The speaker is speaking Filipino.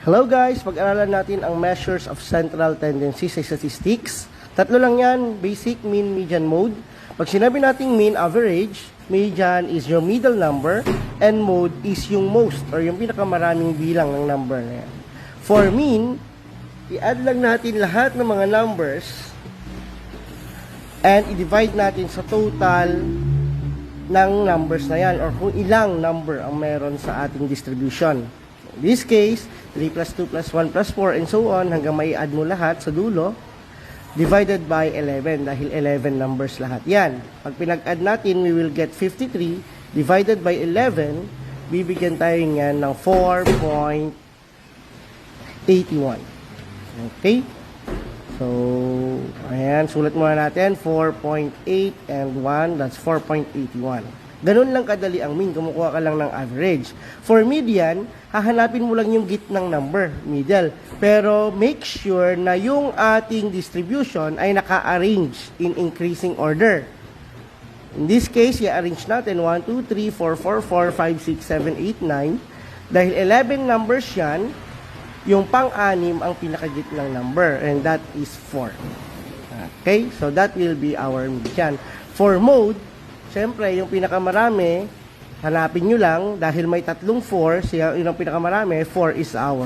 Hello guys, pag-aralan natin ang measures of central tendency sa statistics. Tatlo lang yan, basic, mean, median, mode. Pag sinabi nating mean, average, median is your middle number, and mode is yung most or yung pinakamaraming bilang ng number na yan. For mean, i-add lang natin lahat ng mga numbers and i-divide natin sa total ng numbers na yan or kung ilang number ang meron sa ating distribution. In this case, 3 plus 2 plus 1 plus 4 and so on hanggang may add mo lahat sa dulo divided by 11 dahil 11 numbers lahat. Yan. Pag pinag-add natin, we will get 53 divided by 11. Bibigyan tayo niyan ng 4.81. Okay? So, ayan. Sulat muna natin. 4.8 and 1. That's 4.81. Ganun lang kadali ang mean. Kumukuha ka lang ng average. For median, hahanapin mo lang yung gitnang number, middle. Pero make sure na yung ating distribution ay naka-arrange in increasing order. In this case, i-arrange natin 1, 2, 3, 4, 4, 4, 5, 6, 7, 8, 9. Dahil 11 numbers yan, yung pang-anim ang pinakagitnang number. And that is 4. Okay? So that will be our median. For mode, siyempre, yung pinakamarami, hanapin nyo lang, dahil may tatlong 4, siya, yun ang pinakamarami, 4 is our